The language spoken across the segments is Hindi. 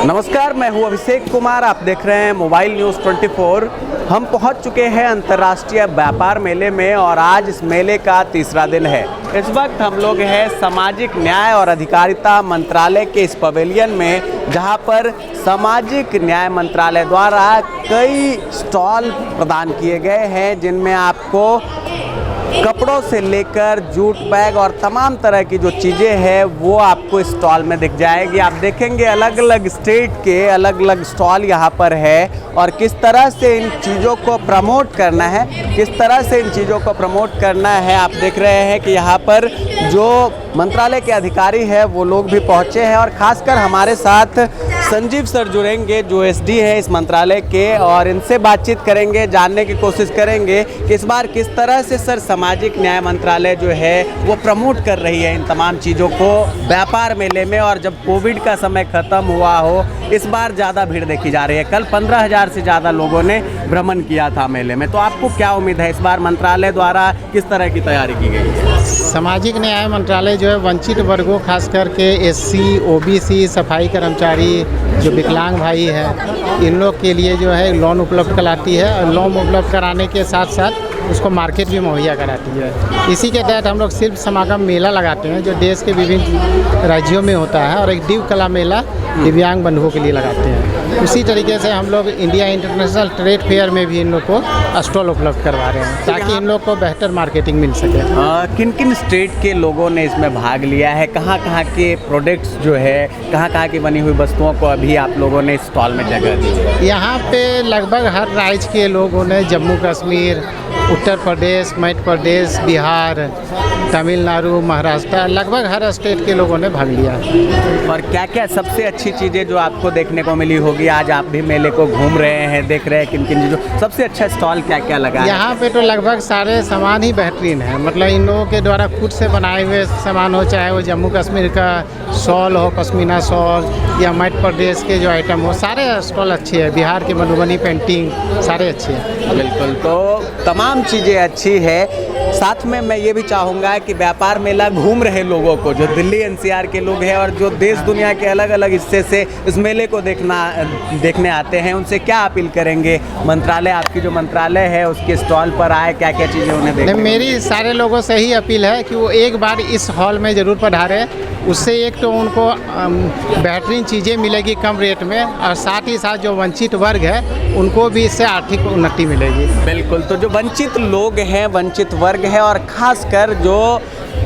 नमस्कार, मैं हूं अभिषेक कुमार। आप देख रहे हैं मोबाइल न्यूज़ 24। हम पहुंच चुके हैं अंतर्राष्ट्रीय व्यापार मेले में और आज इस मेले का तीसरा दिन है। इस वक्त हम लोग हैं सामाजिक न्याय और अधिकारिता मंत्रालय के इस पवेलियन में, जहां पर सामाजिक न्याय मंत्रालय द्वारा कई स्टॉल प्रदान किए गए हैं, जिनमें आपको कपड़ों से लेकर जूट बैग और तमाम तरह की जो चीज़ें हैं वो आपको इस स्टॉल में दिख जाएगी। आप देखेंगे अलग अलग स्टेट के अलग अलग स्टॉल यहाँ पर है और किस तरह से इन चीज़ों को प्रमोट करना है, आप देख रहे हैं कि यहाँ पर जो मंत्रालय के अधिकारी हैं वो लोग भी पहुँचे हैं और ख़ासकर हमारे साथ संजीव सर जुड़ेंगे जो एसडी है इस मंत्रालय के, और इनसे बातचीत करेंगे, जानने की कोशिश करेंगे कि इस बार किस तरह से सर सामाजिक न्याय मंत्रालय जो है वो प्रमोट कर रही है इन तमाम चीज़ों को व्यापार मेले में। और जब कोविड का समय ख़त्म हुआ हो, इस बार ज़्यादा भीड़ देखी जा रही है। कल 15,000 से ज़्यादा लोगों ने भ्रमण किया था मेले में। तो आपको क्या उम्मीद है, इस बार मंत्रालय द्वारा किस तरह की तैयारी की गई है? सामाजिक न्याय मंत्रालय जो है वंचित वर्गों खास करके एससी, ओबीसी, सफाई कर्मचारी, जो विकलांग भाई हैं, इन लोग के लिए जो है लोन उपलब्ध कराती है और लोन उपलब्ध कराने के साथ साथ उसको मार्केट भी मुहैया कराती है। इसी के तहत हम लोग शिल्प समागम मेला लगाते हैं जो देश के विभिन्न राज्यों में होता है, और एक दिव्य कला मेला दिव्यांग बंधुओं के लिए लगाते हैं। उसी तरीके से हम लोग इंडिया इंटरनेशनल ट्रेड फेयर में भी इन लोग को स्टॉल उपलब्ध करवा रहे हैं ताकि इन लोग को बेहतर मार्केटिंग मिल सके। किन किन स्टेट के लोगों ने इसमें भाग लिया है? कहाँ कहाँ के प्रोडक्ट्स जो है, कहाँ कहाँ की बनी हुई वस्तुओं को अभी आप लोगों ने स्टॉल में जगह दी है? यहाँ पे लगभग हर राज्य के लोगों ने, जम्मू कश्मीर, उत्तर प्रदेश, मध्य प्रदेश, बिहार, तमिलनाडु, महाराष्ट्र, लगभग हर स्टेट के लोगों ने भाग लिया। और क्या क्या सबसे अच्छी चीज़ें जो आपको देखने को मिली होगी? आज आप भी मेले को घूम रहे हैं, देख रहे हैं किन किन चीज़ों, सबसे अच्छा स्टॉल क्या क्या लगा है? यहाँ पे तो लगभग सारे सामान ही बेहतरीन है। मतलब इन लोगों के द्वारा खुद से बनाए हुए सामान हो, चाहे वो जम्मू कश्मीर का शॉल हो, पश्मीना शॉल, या मध्य प्रदेश के जो आइटम हो, सारे स्टॉल अच्छे हैं। बिहार की मधुबनी पेंटिंग सारे अच्छे हैं। बिल्कुल, तो तमाम चीज़ें अच्छी है। साथ में मैं ये भी चाहूँगा कि व्यापार मेला घूम रहे लोगों को, जो दिल्ली एनसीआर के लोग हैं और जो देश दुनिया के अलग अलग हिस्से से इस मेले को देखने आते हैं, उनसे क्या अपील करेंगे? मंत्रालय, आपकी जो मंत्रालय है उसके स्टॉल पर आए, क्या क्या चीज़ें उन्हें देखने? मेरी सारे लोगों से ही अपील है कि वो एक बार इस हॉल में ज़रूर पधारें। उससे एक तो उनको बेहतरीन चीज़ें मिलेगी कम रेट में, और साथ ही साथ जो वंचित वर्ग है उनको भी इससे आर्थिक उन्नति मिलेगी। बिल्कुल, तो जो वंचित लोग हैं, वंचित वर्ग है, और ख़ासकर जो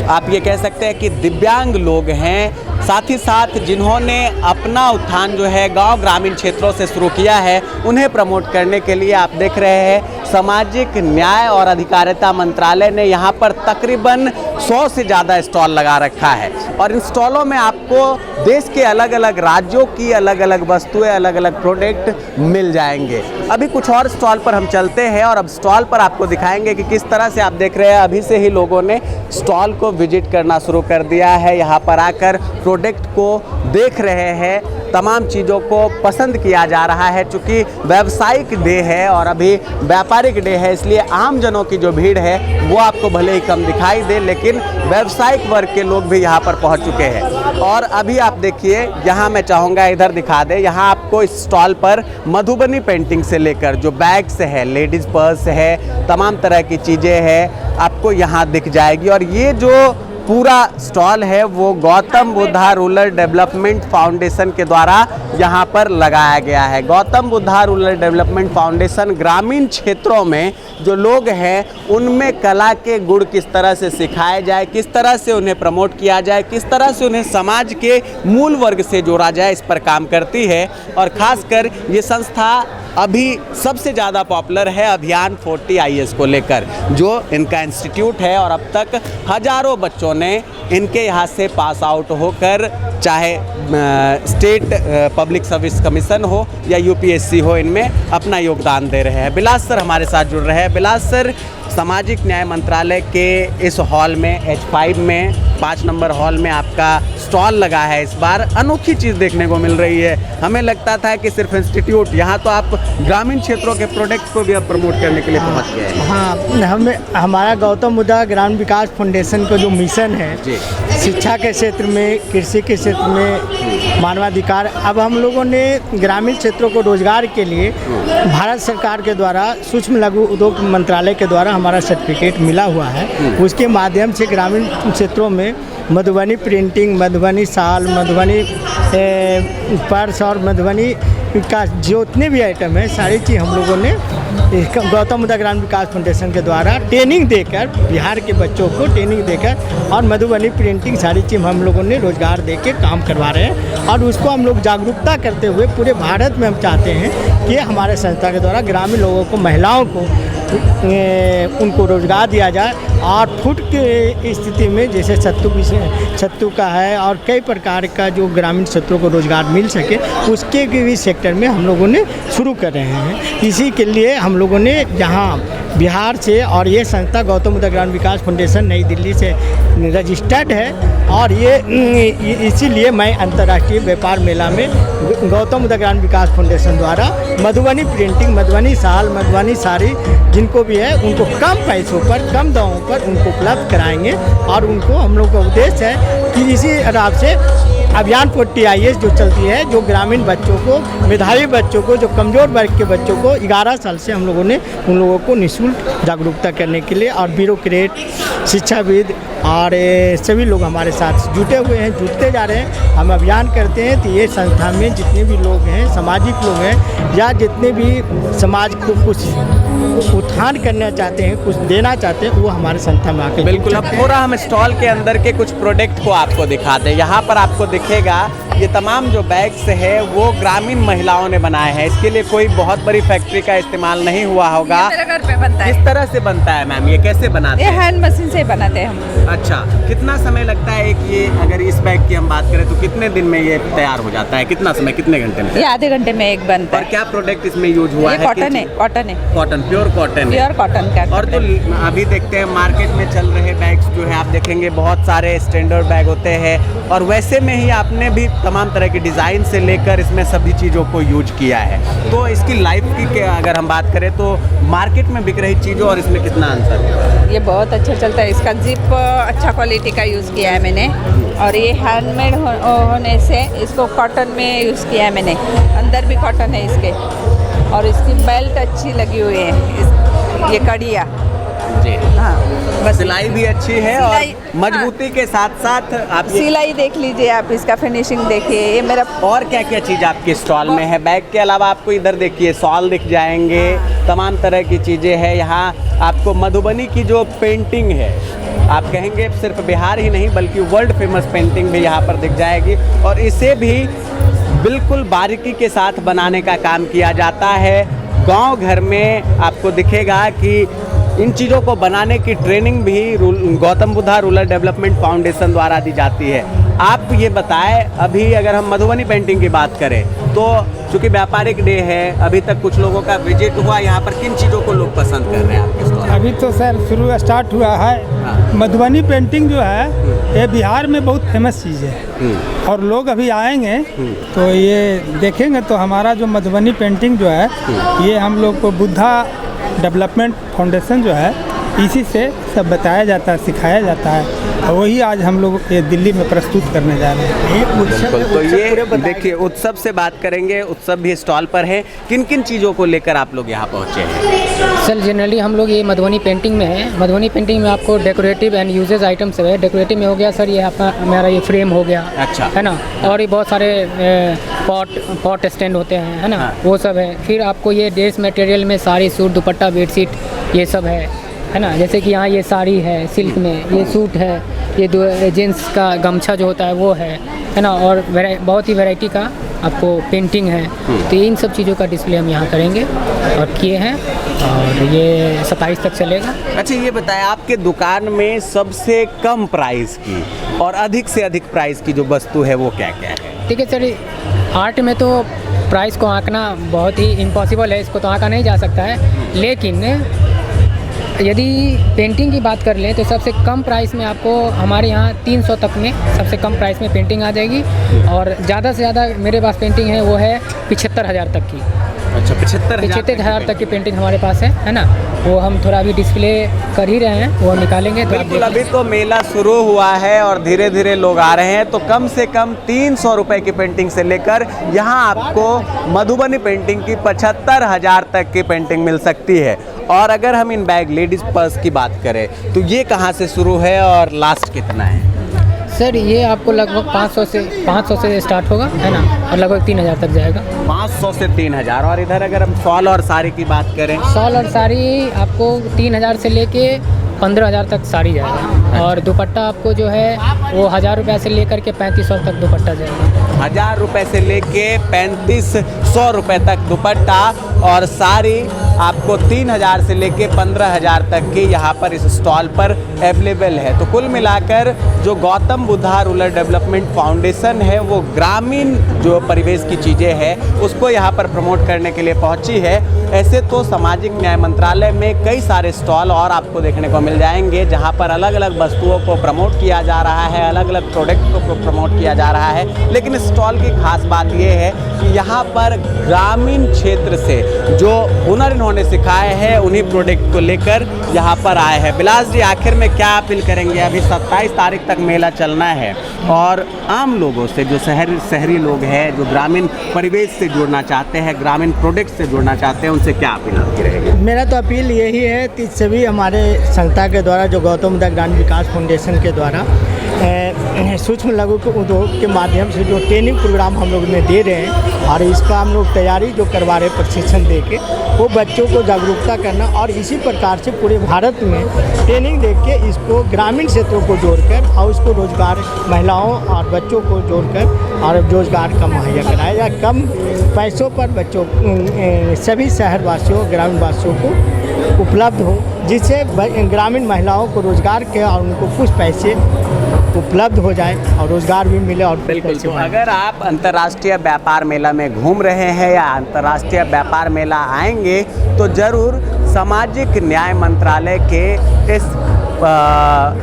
आप ये कह सकते हैं कि दिव्यांग लोग हैं, साथ ही साथ जिन्होंने अपना उत्थान जो है गांव ग्रामीण क्षेत्रों से शुरू किया है, उन्हें प्रमोट करने के लिए आप देख रहे हैं सामाजिक न्याय और अधिकारिता मंत्रालय ने यहाँ पर तकरीबन 100 से ज़्यादा स्टॉल लगा रखा है। और इन स्टॉलों में आपको देश के अलग अलग राज्यों की अलग अलग वस्तुएं, अलग अलग प्रोडक्ट मिल जाएंगे। अभी कुछ और स्टॉल पर हम चलते हैं और अब स्टॉल पर आपको दिखाएंगे कि किस तरह से, आप देख रहे हैं अभी से ही लोगों ने स्टॉल को विजिट करना शुरू कर दिया है। यहाँ पर आकर प्रोडक्ट को देख रहे हैं, तमाम चीज़ों को पसंद किया जा रहा है। चूँकि व्यावसायिक डे है और अभी व्यापारिक डे है, इसलिए आम जनों की जो भीड़ है वो आपको भले ही कम दिखाई दे, लेकिन व्यावसायिक वर्ग के लोग भी यहाँ पर पहुँच चुके हैं। और अभी आप देखिए, यहाँ मैं चाहूँगा इधर दिखा दें, यहाँ आपको इस स्टॉल पर मधुबनी पेंटिंग से लेकर जो बैग्स है, लेडीज़ पर्स है, तमाम तरह की चीज़ें हैं, आपको यहाँ दिख जाएगी। और ये जो पूरा स्टॉल है वो Gautam Buddha rural development foundation के द्वारा यहाँ पर लगाया गया है। Gautam Buddha rural development foundation ग्रामीण क्षेत्रों में जो लोग हैं उनमें कला के गुण किस तरह से सिखाए जाए, किस तरह से उन्हें प्रमोट किया जाए, किस तरह से उन्हें समाज के मूल वर्ग से जोड़ा जाए, इस पर काम करती है। और ख़ासकर ये संस्था अभी सबसे ज़्यादा पॉपुलर है अभियान 40 IAS को लेकर, जो इनका इंस्टीट्यूट है। और अब तक हज़ारों बच्चों ने इनके यहाँ से पास आउट होकर, चाहे स्टेट पब्लिक सर्विस कमीशन हो या UPSC हो, इनमें अपना योगदान दे रहे हैं। बिलास सर हमारे साथ जुड़ रहे हैं। बिलास सर, सामाजिक न्याय मंत्रालय के इस हॉल में H5 में 5 नंबर हॉल में आपका स्टॉल लगा है। इस बार अनोखी चीज़ देखने को मिल रही है। हमें लगता था कि सिर्फ इंस्टीट्यूट, यहाँ तो आप ग्रामीण क्षेत्रों के प्रोडक्ट को भी अब प्रमोट करने के लिए पहुँच गए हैं। हाँ, हमारा गौतम बुद्ध ग्रामीण विकास फाउंडेशन का जो मिशन है जी, शिक्षा के क्षेत्र में, कृषि के क्षेत्र में, मानवाधिकार, अब हम लोगों ने ग्रामीण क्षेत्रों को रोजगार के लिए भारत सरकार के द्वारा सूक्ष्म लघु उद्योग मंत्रालय के द्वारा हमारा सर्टिफिकेट मिला हुआ है। उसके माध्यम से ग्रामीण क्षेत्रों में मधुबनी प्रिंटिंग, मधुबनी शाल, मधुबनी पर्स और मधुबनी का जितने भी आइटम है सारी चीज़ हम लोगों ने गौतम बुद्ध ग्रामीण विकास फाउंडेशन के द्वारा ट्रेनिंग देकर, बिहार के बच्चों को ट्रेनिंग देकर और मधुबनी प्रिंटिंग सारी चीज़ हम लोगों ने रोजगार दे के काम करवा रहे हैं। और उसको हम लोग जागरूकता करते हुए पूरे भारत में हम चाहते हैं कि हमारे संस्था के द्वारा ग्रामीण लोगों को, महिलाओं को उनको रोजगार दिया जाए। और फूड की स्थिति में जैसे सत्तू का है और कई प्रकार का जो ग्रामीण क्षेत्रों को रोजगार मिल सके, उसके भी सेक्टर में हम लोगों ने शुरू कर रहे हैं। इसी के लिए हम लोगों ने यहाँ बिहार से, और ये संस्था गौतम बुद्ध ग्रामीण विकास फाउंडेशन नई दिल्ली से रजिस्टर्ड है। और ये इसीलिए मैं अंतर्राष्ट्रीय व्यापार मेला में गौतम बुद्ध ग्रामीण विकास फाउंडेशन द्वारा मधुबनी प्रिंटिंग, मधुबनी शाल, मधुबनी साड़ी जिनको भी है उनको कम पैसों पर, कम दामों पर उनको उपलब्ध कराएंगे। और उनको हम लोग का उद्देश्य है कि इसी हिसाब से अभियान 40IS जो चलती है, जो ग्रामीण बच्चों को, मेधावी बच्चों को, जो कमज़ोर वर्ग के बच्चों को 11 साल से हम लोगों ने उन लोगों को निःशुल्क जागरूकता करने के लिए, और ब्यूरोक्रेट, शिक्षाविद और सभी लोग हमारे साथ जुटे हुए हैं, जुटते जा रहे हैं। हम अभियान करते हैं तो ये संस्था में जितने भी लोग हैं, सामाजिक लोग हैं, या जितने भी समाज को कुछ उत्थान करना चाहते हैं, कुछ देना चाहते हैं, वो हमारे संस्था में आके। बिल्कुल। अब पूरा हम स्टॉल के अंदर के कुछ प्रोडक्ट को आपको दिखाते हैं। यहाँ पर आपको दिखेगा ये तमाम जो बैग्स है वो ग्रामीण महिलाओं ने बनाए हैं। इसके लिए कोई बहुत बड़ी फैक्ट्री का इस्तेमाल नहीं हुआ होगा। मेरे घर पे बनता है। किस तरह से बनता है मैम, ये कैसे बनाते ये हैं? हैंड मशीन से बनाते हैं हम। अच्छा, कितना समय लगता है एक ये, अगर इस बैग की हम बात करें तो कितने दिन में ये तैयार हो जाता है? कितना समय, कितने घंटे में? ये आधे घंटे में एक बनता और है। क्या प्रोडक्ट इसमें यूज हुआ ये है? कॉटन है, कॉटन है, कॉटन, प्योर कॉटन है। प्योर कॉटन का। और तो अभी देखते हैं मार्केट में चल रहे बैग्स जो है, आप देखेंगे बहुत सारे स्टैंडर्ड बैग होते हैं, और वैसे में ही आपने भी तमाम तरह की डिज़ाइन से लेकर इसमें सभी चीज़ों को यूज किया है। तो इसकी लाइफ की अगर हम बात करें तो मार्केट में बिक रही चीज़ों और इसमें कितना अंतर है? ये बहुत अच्छा चलता है। इसका जिप अच्छा क्वालिटी का यूज़ किया है मैंने, और ये हैंडमेड होने से इसको कॉटन में यूज़ किया है मैंने। अंदर भी कॉटन है इसके, और इसकी बेल्ट अच्छी लगी हुई है, ये कड़िया जी। हाँ, बस सिलाई भी अच्छी है और मजबूती के साथ साथ आप सिलाई देख लीजिए, आप इसका फिनिशिंग देखिए। ये मेरा और क्या क्या चीज़ आपके स्टॉल में है? बैग के अलावा आपको इधर देखिए शॉल दिख जाएंगे, तमाम तरह की चीज़ें हैं। यहाँ आपको मधुबनी की जो पेंटिंग है, आप कहेंगे सिर्फ बिहार ही नहीं बल्कि वर्ल्ड फेमस पेंटिंग भी यहाँ पर दिख जाएगी, और इसे भी बिल्कुल बारीकी के साथ बनाने का काम किया जाता है। गांव घर में आपको दिखेगा कि इन चीज़ों को बनाने की ट्रेनिंग भी Gautam Buddha rural development foundation द्वारा दी जाती है। आप ये बताएं, अभी अगर हम मधुबनी पेंटिंग की बात करें तो चूँकि व्यापारिक डे है, अभी तक कुछ लोगों का विजिट हुआ, यहाँ पर किन चीज़ों को लोग पसंद कर रहे हैं आपके स्टॉल? अभी तो सर शुरू स्टार्ट हुआ है। मधुबनी पेंटिंग जो है ये बिहार में बहुत फेमस चीज़ है, और लोग अभी आएंगे तो ये देखेंगे तो हमारा जो मधुबनी पेंटिंग जो है ये हम लोग को बुद्धा डेवलपमेंट फाउंडेशन जो है इसी से सब बताया जाता है, सिखाया जाता है, और वही आज हम लोग ये दिल्ली में प्रस्तुत करने जा रहे हैं। तो ये देखिए उत्सव से बात करेंगे, उत्सव भी स्टॉल पर है। किन किन चीज़ों को लेकर आप लोग यहाँ पहुँचे हैं? सर जनरली हम लोग ये मधुबनी पेंटिंग में है। मधुबनी पेंटिंग में आपको डेकोरेटिव एंड यूजेज आइटम सब है। डेकोरेटिव में हो गया सर ये आपका मेरा ये फ्रेम हो गया, अच्छा, है ना, और ये बहुत सारे पॉट स्टैंड होते हैं, है ना, हाँ। वो सब है। फिर आपको ये ड्रेस मटेरियल में साड़ी, सूट, दुपट्टा, बेडशीट ये सब है ना। जैसे कि यहाँ ये साड़ी है सिल्क में, ये सूट है, ये दो जेंट्स का गमछा जो होता है वो है ना, और बहुत ही वैरायटी का आपको पेंटिंग है। तो इन सब चीज़ों का डिस्प्ले हम यहाँ करेंगे और किए हैं, और ये 27 तक चलेगा। अच्छा, ये बताएं आपके दुकान में सबसे कम प्राइस की और अधिक से अधिक प्राइस की जो वस्तु है वो क्या क्या है? ठीक है सर, आर्ट में तो प्राइस को आंकना बहुत ही इम्पॉसिबल है, इसको तो आंका नहीं जा सकता है, लेकिन यदि पेंटिंग की बात कर लें तो सबसे कम प्राइस में आपको हमारे यहाँ 300 तक में सबसे कम प्राइस में पेंटिंग आ जाएगी। और ज़्यादा से ज़्यादा मेरे पास पेंटिंग है वो है 75,000 तक की। अच्छा, 75,000 तक की पेंटिंग हमारे पास है ना। वो हम थोड़ा अभी डिस्प्ले कर ही रहे हैं, वो निकालेंगे तो बिल्कुल। अभी तो मेला शुरू हुआ है और धीरे धीरे लोग आ रहे हैं, तो कम से कम 300 रुपए की पेंटिंग से लेकर यहाँ आपको मधुबनी पेंटिंग की 75,000 तक की पेंटिंग मिल सकती है। और अगर हम इन बैग लेडीज़ पर्स की बात करें तो ये कहाँ से शुरू है और लास्ट कितना है? सर ये आपको लगभग 500 से स्टार्ट होगा, है ना, और लगभग 3,000 तक जाएगा। 500 से 3,000। और इधर अगर हम शॉल और साड़ी की बात करें? शॉल और साड़ी आपको 3,000 से लेके 15,000 तक साड़ी जाएगा। और दुपट्टा आपको जो है वो 1,000 रुपये से लेकर के 3,500 तक दुपट्टा जाएगा। 1,000 रुपये से लेके 3,500 रुपये तक दुपट्टा। और साड़ी आपको 3,000 से लेके 15,000 तक की यहाँ पर इस स्टॉल पर अवेलेबल है। तो कुल मिलाकर जो Gautam Buddha rural development foundation है वो ग्रामीण जो परिवेश की चीज़ें हैं उसको यहाँ पर प्रमोट करने के लिए पहुँची है। ऐसे तो सामाजिक न्याय मंत्रालय में कई सारे स्टॉल और आपको देखने को मिल जाएंगे जहाँ पर अलग अलग वस्तुओं को प्रमोट किया जा रहा है, अलग अलग प्रोडक्ट को प्रमोट किया जा रहा है। लेकिन स्टॉल की खास बात ये है कि यहाँ पर ग्रामीण क्षेत्र से जो हुनर इन्होंने सिखाए हैं उन्हीं प्रोडक्ट को लेकर यहाँ पर आए हैं। बिलास जी, आखिर में क्या अपील करेंगे? अभी 27 तारीख तक मेला चलना है और आम लोगों से जो शहरी लोग हैं जो ग्रामीण परिवेश से जुड़ना चाहते हैं, ग्रामीण प्रोडक्ट से जुड़ना चाहते हैं, उनसे क्या अपील आपकी रहेगी? मेरा तो अपील यही है कि सभी हमारे संस्था के द्वारा जो गौतम बुद्ध ग्रामीण विकास फाउंडेशन के द्वारा सूक्ष्म लघु उद्योग के माध्यम से जो ट्रेनिंग प्रोग्राम हम लोग में दे रहे हैं और इसका हम लोग तैयारी जो करवा रहे प्रशिक्षण दे के वो बच्चों को जागरूकता करना और इसी प्रकार से पूरे भारत में ट्रेनिंग दे के इसको ग्रामीण क्षेत्रों को जोड़कर और उसको रोजगार महिलाओं और बच्चों को जोड़कर और रोजगार का मुहैया कराया जाए। कम पैसों पर बच्चों सभी शहरवासियों ग्रामीण वासियों को उपलब्ध हो, जिससे ग्रामीण महिलाओं को रोजगार के और उनको कुछ पैसे उपलब्ध हो जाए और रोजगार भी मिले। और बिल्कुल। तो अगर आप अंतर्राष्ट्रीय व्यापार मेला में घूम रहे हैं या अंतर्राष्ट्रीय व्यापार मेला आएंगे तो ज़रूर सामाजिक न्याय मंत्रालय के इस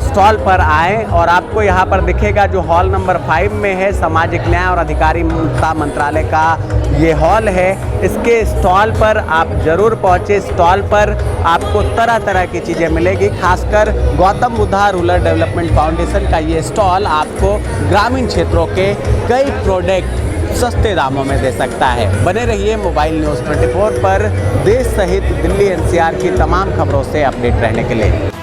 स्टॉल पर आएँ और आपको यहाँ पर दिखेगा जो हॉल नंबर 5 में है, सामाजिक न्याय और अधिकारिता मंत्रालय का ये हॉल है। इसके स्टॉल पर आप ज़रूर पहुँचे। स्टॉल पर आपको तरह तरह की चीज़ें मिलेगी। खासकर Gautam Buddha rural development foundation का ये स्टॉल आपको ग्रामीण क्षेत्रों के कई प्रोडक्ट सस्ते दामों में दे सकता है। बने रहिए मोबाइल न्यूज़ 24 पर देश सहित दिल्ली NCR की तमाम खबरों से अपडेट रहने के लिए।